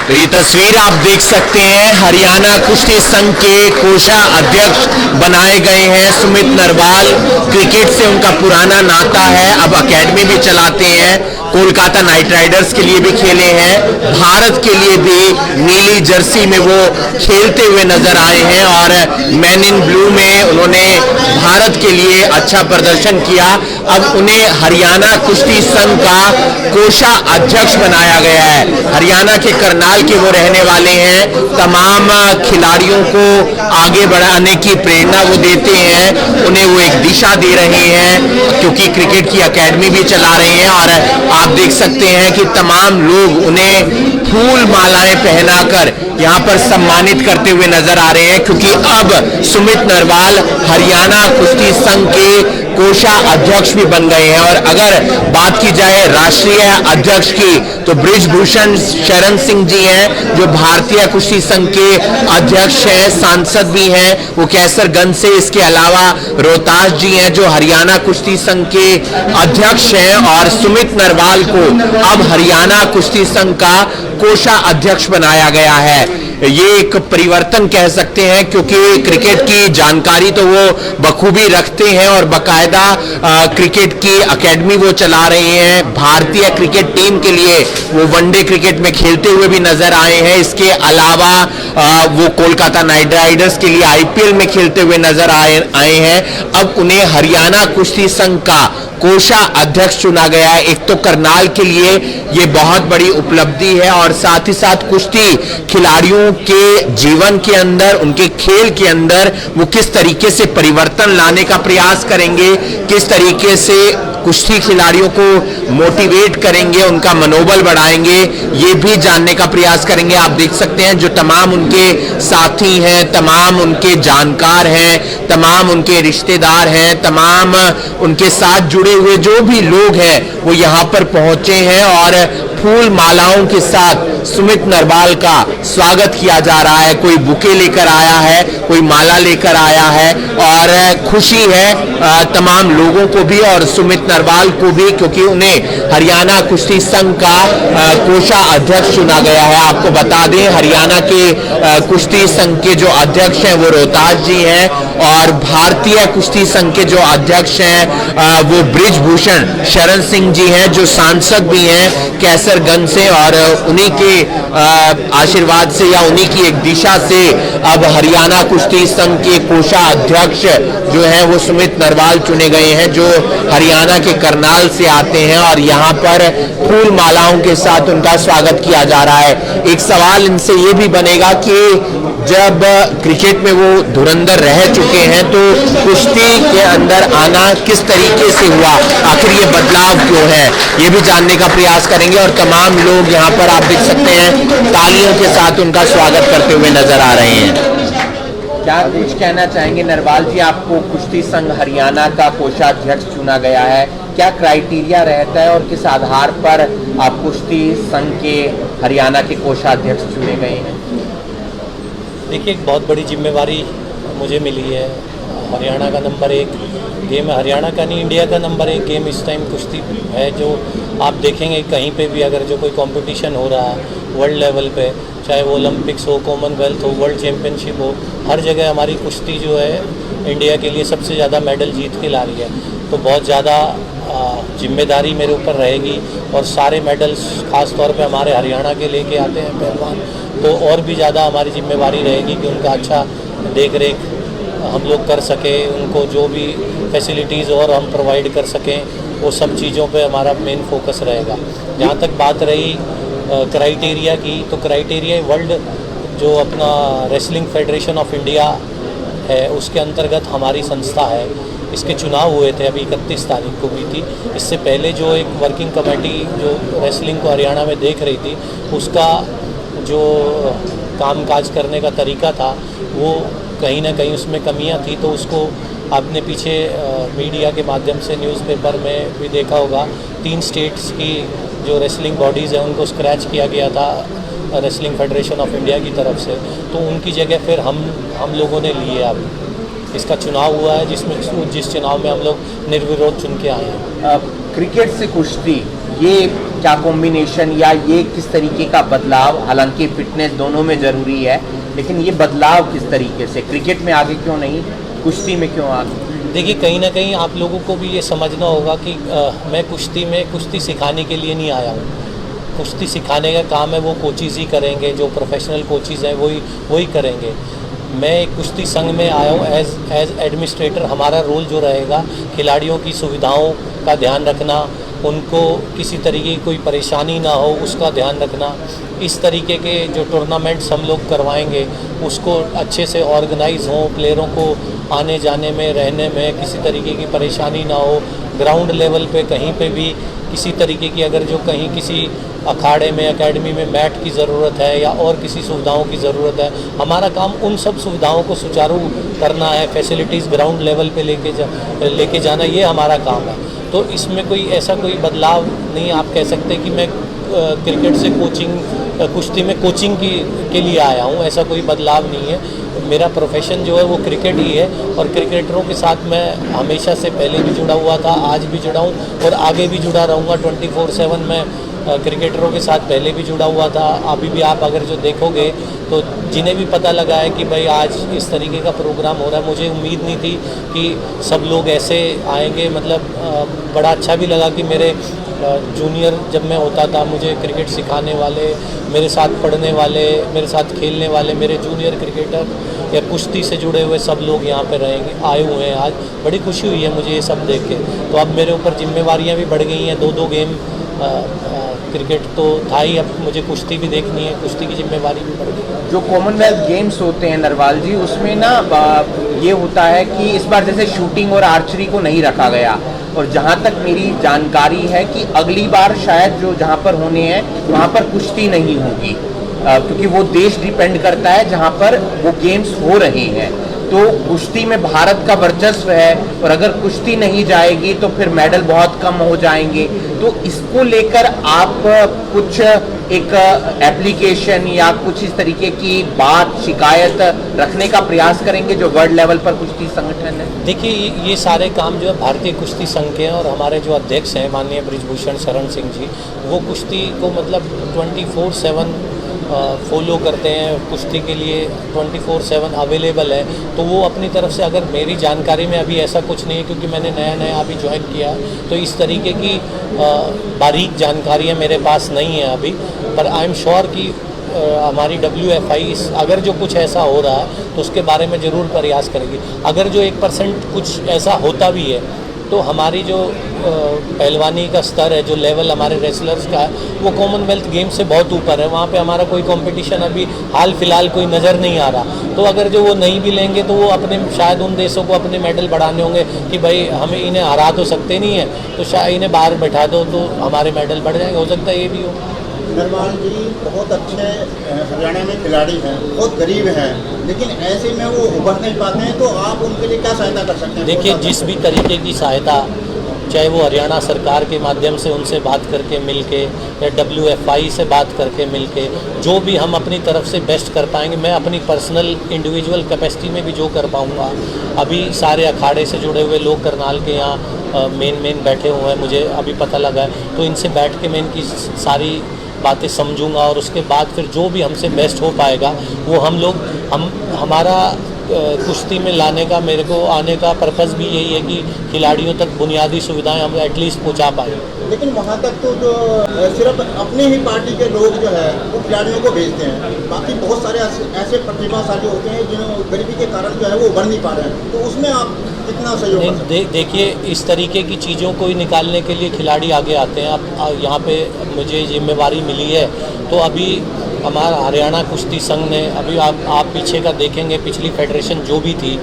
तो ये तस्वीर आप देख सकते हैं, हरियाणा कुश्ती संघ के कोषाध्यक्ष बनाए गए हैं सुमित नरवाल। क्रिकेट से उनका पुराना नाता है, अब एकेडमी भी चलाते हैं। कोलकाता नाइट राइडर्स के लिए भी खेले हैं, भारत के लिए भी नीली जर्सी में वो खेलते हुए नजर आए हैं और मैन इन ब्लू में उन्होंने भारत के लिए अच्छा प्रदर्शन किया। अब उन्हें हरियाणा कुश्ती संघ का कोषाध्यक्ष बनाया गया है। हरियाणा के करनाल के वो रहने वाले हैं। तमाम खिलाड़ियों को आगे बढ़ाने की प्रेरणा वो देते हैं, उन्हें वो एक दिशा दे रहे हैं, क्योंकि क्रिकेट की एकेडमी भी चला रहे हैं। और आप देख सकते हैं कि तमाम लोग उन्हें फूल मालाएं पहनाकर यहाँ पर सम्मानित करते हुए नजर आ रहे हैं, क्योंकि अब सुमित नरवाल हरियाणा कुश्ती संघ के कोषाध्यक्ष भी बन गए हैं। और अगर बात की जाए राष्ट्रीय अध्यक्ष की, तो बृजभूषण शरण सिंह जी हैं, जो भारतीय कुश्ती संघ के अध्यक्ष हैं, सांसद भी हैं, वो कैसरगंज से। इसके अलावा रोहतास जी हैं, जो हरियाणा कुश्ती संघ के अध्यक्ष हैं। और सुमित नरवाल को अब हरियाणा कुश्ती संघ का कोषाध्यक्ष बनाया गया है। ये एक परिवर्तन कह सकते हैं, क्योंकि क्रिकेट की जानकारी तो वो बखूबी रखते हैं और बाकायदा क्रिकेट की एकेडमी वो चला रहे हैं। भारतीय क्रिकेट टीम के लिए वो वनडे क्रिकेट में खेलते हुए भी नजर आए हैं। इसके अलावा वो कोलकाता नाइट राइडर्स के लिए आईपीएल में खेलते हुए नजर आए हैं। अब उन्हें हरियाणा कुश्ती संघ का कोषाध्यक्ष चुना गया है। एक तो करनाल के लिए ये बहुत बड़ी उपलब्धि है, और साथ ही साथ कुश्ती खिलाड़ियों के जीवन के अंदर, उनके खेल के अंदर वो किस तरीके से परिवर्तन लाने का प्रयास करेंगे, किस तरीके से कुश्ती खिलाड़ियों को मोटिवेट करेंगे, उनका मनोबल बढ़ाएंगे, ये भी जानने का प्रयास करेंगे। आप देख सकते हैं जो तमाम उनके साथी हैं, तमाम उनके जानकार हैं, तमाम उनके रिश्तेदार हैं, तमाम उनके साथ जुड़े हुए जो भी लोग हैं, वो यहाँ पर पहुंचे हैं और फूल मालाओं के साथ सुमित नरवाल का स्वागत किया जा रहा है। कोई बुके लेकर आया है, कोई माला लेकर आया है, और खुशी है तमाम लोगों को भी और सुमित नरवाल को भी, क्योंकि उन्हें हरियाणा कुश्ती संघ का कोषाध्यक्ष चुना गया है। आपको बता दें, हरियाणा के कुश्ती संघ के जो अध्यक्ष हैं वो रोहतास जी हैं, और भारतीय कुश्ती संघ के जो अध्यक्ष हैं वो बृजभूषण शरण सिंह जी हैं, जो सांसद भी हैं कैसरगंज से। और उन्हीं के आशीर्वाद से या उन्हीं की एक दिशा से अब हरियाणा कुश्ती संघ के कोषाध्यक्ष जो है वो सुमित नरवाल चुने गए हैं, जो हरियाणा के करनाल से आते हैं, और यहाँ पर फूल मालाओं के साथ उनका स्वागत किया जा रहा है। एक सवाल इनसे ये भी बनेगा कि जब क्रिकेट में वो धुरंधर रह चुके हैं, तो कुश्ती के अंदर आना किस तरीके से हुआ, आखिर ये बदलाव क्यों है, ये भी जानने का प्रयास करेंगे। और तमाम लोग यहाँ पर आप देख सकते हैं तालियों के साथ उनका स्वागत करते हुए नजर आ रहे हैं। क्या कुछ कहना चाहेंगे नरवाल जी, आपको कुश्ती संघ हरियाणा का कोषाध्यक्ष चुना गया है, क्या क्राइटेरिया रहता है और किस आधार पर आप कुश्ती संघ के हरियाणा के कोषाध्यक्ष चुने गए हैं? देखिए, एक बहुत बड़ी जिम्मेवारी मुझे मिली है। हरियाणा का नंबर 1 गेम है, हरियाणा का नहीं इंडिया का नंबर 1 गेम इस टाइम कुश्ती है। जो आप देखेंगे कहीं पे भी अगर जो कोई कंपटीशन हो रहा है वर्ल्ड लेवल पे, चाहे वो ओलंपिक्स हो, कॉमनवेल्थ हो, वर्ल्ड चैम्पियनशिप हो, हर जगह हमारी कुश्ती जो है इंडिया के लिए सबसे ज़्यादा मेडल जीत के ला रही है। तो बहुत ज़्यादा जिम्मेदारी मेरे ऊपर रहेगी, और सारे मेडल्स ख़ास तौर पे हमारे हरियाणा के लेके आते हैं पहलवान, तो और भी ज़्यादा हमारी जिम्मेवारी रहेगी कि उनका अच्छा देख रेख हम लोग कर सकें, उनको जो भी फैसिलिटीज़ और हम प्रोवाइड कर सकें, वो सब चीज़ों पे हमारा मेन फोकस रहेगा। जहाँ तक बात रही क्राइटेरिया की, तो क्राइटेरिया वर्ल्ड जो अपना रेसलिंग फेडरेशन ऑफ इंडिया है उसके अंतर्गत हमारी संस्था है। इसके चुनाव हुए थे, अभी 31 तारीख को हुई थी। इससे पहले जो एक वर्किंग कमेटी जो रेसलिंग को हरियाणा में देख रही थी, उसका जो कामकाज करने का तरीका था वो कहीं ना कहीं उसमें कमियां थी। तो उसको आपने पीछे मीडिया के माध्यम से न्यूज़पेपर में भी देखा होगा, 3 स्टेट्स की जो रेसलिंग बॉडीज़ हैं उनको स्क्रैच किया गया था रेसलिंग फेडरेशन ऑफ इंडिया की तरफ से। तो उनकी जगह फिर हम लोगों ने लिए। अब इसका चुनाव हुआ है, जिस चुनाव में हम लोग निर्विरोध चुन के आए हैं। क्रिकेट से कुश्ती, ये क्या कॉम्बिनेशन या ये किस तरीके का बदलाव, हालांकि फिटनेस दोनों में ज़रूरी है, लेकिन ये बदलाव किस तरीके से, क्रिकेट में आगे क्यों नहीं, कुश्ती में क्यों आगे? देखिए कहीं ना कहीं आप लोगों को भी ये समझना होगा कि मैं कुश्ती सिखाने के लिए नहीं आया हूँ। कुश्ती सिखाने का काम है वो कोचिज़ ही करेंगे, जो प्रोफेशनल कोचिज़ हैं वही करेंगे। मैं एक कुश्ती संघ में आया हूँ एज एडमिनिस्ट्रेटर। हमारा रोल जो रहेगा खिलाड़ियों की सुविधाओं का ध्यान रखना, उनको किसी तरीके की कोई परेशानी ना हो उसका ध्यान रखना, इस तरीके के जो टूर्नामेंट्स हम लोग करवाएंगे उसको अच्छे से ऑर्गेनाइज हों, प्लेयरों को आने जाने में रहने में किसी तरीके की परेशानी ना हो, ग्राउंड लेवल पे कहीं पे भी किसी तरीके की अगर जो कहीं किसी अखाड़े में एकेडमी में मैट की ज़रूरत है या और किसी सुविधाओं की ज़रूरत है, हमारा काम उन सब सुविधाओं को सुचारू करना है, फैसिलिटीज़ ग्राउंड लेवल पे लेके जाना, ये हमारा काम है। तो इसमें कोई ऐसा कोई बदलाव नहीं आप कह सकते कि मैं क्रिकेट से कुश्ती में कोचिंग के लिए आया हूँ, ऐसा कोई बदलाव नहीं है। मेरा प्रोफेशन जो है वो क्रिकेट ही है और क्रिकेटरों के साथ मैं हमेशा से पहले भी जुड़ा हुआ था, आज भी जुड़ा हूँ और आगे भी जुड़ा रहूँगा। 24/7 मैं क्रिकेटरों के साथ पहले भी जुड़ा हुआ था, अभी भी आप अगर जो देखोगे तो जिन्हें भी पता लगा है कि भाई आज इस तरीके का प्रोग्राम हो रहा है, मुझे उम्मीद नहीं थी कि सब लोग ऐसे आएंगे। मतलब बड़ा अच्छा भी लगा कि मेरे जूनियर जब मैं होता था, मुझे क्रिकेट सिखाने वाले, मेरे साथ पढ़ने वाले, मेरे साथ खेलने वाले, मेरे जूनियर क्रिकेटर या कुश्ती से जुड़े हुए सब लोग यहाँ पे आए हुए हैं। आज बड़ी खुशी हुई है मुझे ये सब देख के। तो अब मेरे ऊपर जिम्मेवारियाँ भी बढ़ गई हैं, 2-2 गेम क्रिकेट तो था ही, अब मुझे कुश्ती भी देखनी है, कुश्ती की जिम्मेवारी भी बढ़ गई है। जो कॉमनवेल्थ गेम्स होते हैं नरवाल जी, उसमें ना ये होता है कि इस बार जैसे शूटिंग और आर्चरी को नहीं रखा गया, और जहाँ तक मेरी जानकारी है कि अगली बार शायद जो जहाँ पर होने हैं वहाँ पर कुश्ती नहीं होगी, क्योंकि वो देश डिपेंड करता है जहाँ पर वो गेम्स हो रहे हैं। तो कुश्ती में भारत का वर्चस्व है, और अगर कुश्ती नहीं जाएगी तो फिर मेडल बहुत कम हो जाएंगे। तो इसको लेकर आप कुछ एक एप्लीकेशन या कुछ इस तरीके की बात, शिकायत रखने का प्रयास करेंगे जो वर्ल्ड लेवल पर कुश्ती संगठन है? देखिए ये सारे काम जो है भारतीय कुश्ती संघ के हैं, और हमारे जो अध्यक्ष हैं माननीय बृजभूषण शरण सिंह जी, वो कुश्ती को मतलब 24/7 फॉलो करते हैं, कुश्ती के लिए 24/7 अवेलेबल है। तो वो अपनी तरफ से, अगर मेरी जानकारी में अभी ऐसा कुछ नहीं है क्योंकि मैंने नया अभी ज्वाइन किया, तो इस तरीके की बारीक जानकारियाँ मेरे पास नहीं है अभी। पर आई एम श्योर कि हमारी WFI अगर जो कुछ ऐसा हो रहा है तो उसके बारे में ज़रूर प्रयास करेगी। अगर जो 1% कुछ ऐसा होता भी है तो हमारी जो पहलवानी का स्तर है, जो लेवल हमारे रेसलर्स का है, वो कॉमनवेल्थ गेम से बहुत ऊपर है। वहाँ पे हमारा कोई कंपटीशन अभी हाल फिलहाल कोई नज़र नहीं आ रहा। तो अगर जो वो नहीं भी लेंगे तो वो अपने, शायद उन देशों को अपने मेडल बढ़ाने होंगे कि भाई हमें इन्हें हरा तो सकते नहीं है, तो शायद इन्हें बाहर बैठा दो तो हमारे मेडल बढ़ जाएंगे। हो सकता है ये भी हो। नरवाल जी बहुत अच्छे हरियाणा में खिलाड़ी हैं, बहुत गरीब हैं, लेकिन ऐसे में वो उभर नहीं पाते हैं, तो आप उनके लिए क्या सहायता कर सकते हैं? देखिए जिस भी तरीके की सहायता, चाहे वो हरियाणा सरकार के माध्यम से उनसे बात करके मिल के या WFI से बात करके मिल के, जो भी हम अपनी तरफ से बेस्ट कर पाएंगे। मैं अपनी पर्सनल इंडिविजुअल कैपेसिटी में भी जो कर पाऊँगा, अभी सारे अखाड़े से जुड़े हुए लोग करनाल के यहाँ मेन बैठे हुए हैं, मुझे अभी पता लगा है, तो इनसे बैठ के मैं इनकी सारी बातें समझूंगा और उसके बाद फिर जो भी हमसे बेस्ट हो पाएगा वो हमारा कुश्ती में लाने का, मेरे को आने का पर्पज़ भी यही है कि खिलाड़ियों तक बुनियादी सुविधाएं हम एटलीस्ट पहुंचा पाएँ। लेकिन वहाँ तक तो जो सिर्फ अपनी ही पार्टी के लोग जो है वो खिलाड़ियों को भेजते हैं, बाकी बहुत सारे ऐसे प्रतिभाशाली होते हैं जो गरीबी के कारण जो है वो उभर नहीं पा रहे हैं, तो उसमें आप कितना सहयोग कर सकते हैं? देखिए इस तरीके की चीज़ों को निकालने के लिए खिलाड़ी आगे आते हैं। अब यहाँ पे मुझे जिम्मेवारी मिली है, तो अभी हमारा हरियाणा कुश्ती संघ ने, अभी आप पीछे का देखेंगे, पिछली फेडरेशन जो भी थी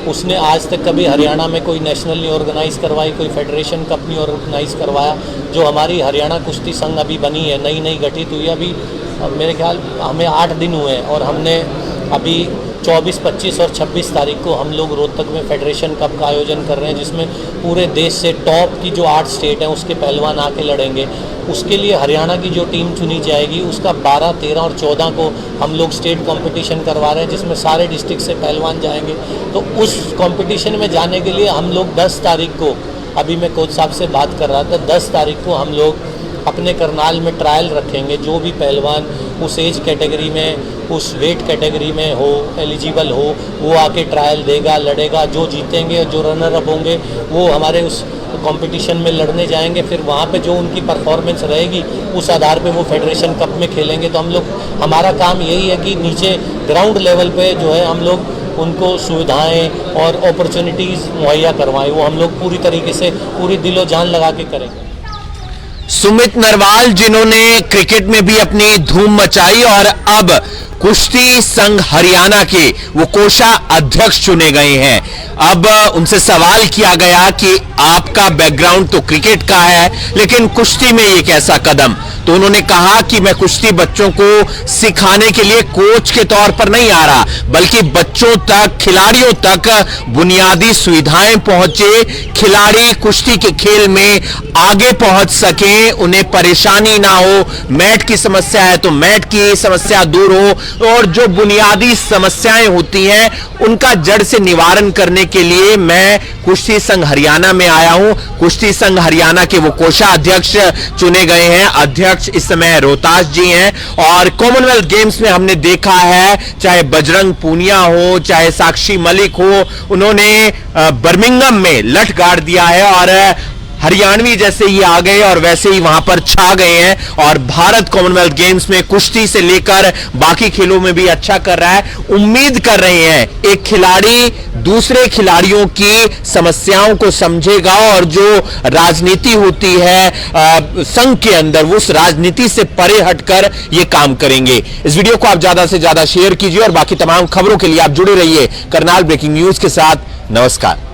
उसने आज तक कभी हरियाणा में कोई नेशनल नहीं ऑर्गेनाइज़ करवाई, कोई फेडरेशन कप नहीं ऑर्गेनाइज़ करवाया। जो हमारी हरियाणा कुश्ती संघ अभी बनी है, नई गठित हुई, अभी मेरे ख्याल हमें 8 दिन हुए हैं, और हमने अभी 24, 25 और 26 तारीख को हम लोग रोहतक में फेडरेशन कप का आयोजन कर रहे हैं, जिसमें पूरे देश से टॉप की जो 8 स्टेट हैं उसके पहलवान आके लड़ेंगे। उसके लिए हरियाणा की जो टीम चुनी जाएगी उसका 12, 13 और 14 को हम लोग स्टेट कंपटीशन करवा रहे हैं, जिसमें सारे डिस्ट्रिक्ट से पहलवान जाएंगे। तो उस कंपटीशन में जाने के लिए हम लोग 10 तारीख को, अभी मैं कोच साहब से बात कर रहा था, 10 तारीख को हम लोग अपने करनाल में ट्रायल रखेंगे। जो भी पहलवान उस एज कैटेगरी में, उस वेट कैटेगरी में हो, एलिजिबल हो, वो आके ट्रायल देगा, लड़ेगा। जो जीतेंगे और जो रनर अप होंगे वो हमारे उस कंपटीशन में लड़ने जाएंगे। फिर वहाँ पे जो उनकी परफॉर्मेंस रहेगी उस आधार पे वो फेडरेशन कप में खेलेंगे। तो हम लोग, हमारा काम यही है कि नीचे ग्राउंड लेवल पे जो है हम लोग उनको सुविधाएं और अपॉर्चुनिटीज़ मुहैया करवाएं। वो हम लोग पूरी तरीके से पूरी दिलो जान लगा के करेंगे। सुमित नरवाल, जिन्होंने क्रिकेट में भी अपनी धूम मचाई और अब कुश्ती संघ हरियाणा के वो कोषा अध्यक्ष चुने गए हैं। अब उनसे सवाल किया गया कि आपका बैकग्राउंड तो क्रिकेट का है, लेकिन कुश्ती में ये कैसा कदम? तो उन्होंने कहा कि मैं कुश्ती बच्चों को सिखाने के लिए कोच के तौर पर नहीं आ रहा, बल्कि बच्चों तक, खिलाड़ियों तक बुनियादी सुविधाएं पहुंचे, खिलाड़ी कुश्ती के खेल में आगे पहुंच सके, उन्हें परेशानी ना हो, मैट की समस्या है तो मैट की समस्या दूर हो, और जो बुनियादी समस्याएं होती हैं उनका जड़ से निवारण करने के लिए मैं कुश्ती संघ हरियाणा में आया हूं। कुश्ती संघ हरियाणा के वो कोषाध्यक्ष चुने गए हैं। अध्यक्ष इस समय रोहतास जी हैं, और कॉमनवेल्थ गेम्स में हमने देखा है, चाहे बजरंग पूनिया हो, चाहे साक्षी मलिक हो, उन्होंने बर्मिंघम में लठ गाड़ दिया है, और हरियाणवी जैसे ही आ गए और वैसे ही वहां पर छा गए हैं। और भारत कॉमनवेल्थ गेम्स में कुश्ती से लेकर बाकी खेलों में भी अच्छा कर रहा है। उम्मीद कर रहे हैं एक खिलाड़ी दूसरे खिलाड़ियों की समस्याओं को समझेगा, और जो राजनीति होती है संघ के अंदर, वो उस राजनीति से परे हटकर ये काम करेंगे। इस वीडियो को आप ज्यादा से ज्यादा शेयर कीजिए, और बाकी तमाम खबरों के लिए आप जुड़े रहिए करनाल ब्रेकिंग न्यूज के साथ। नमस्कार।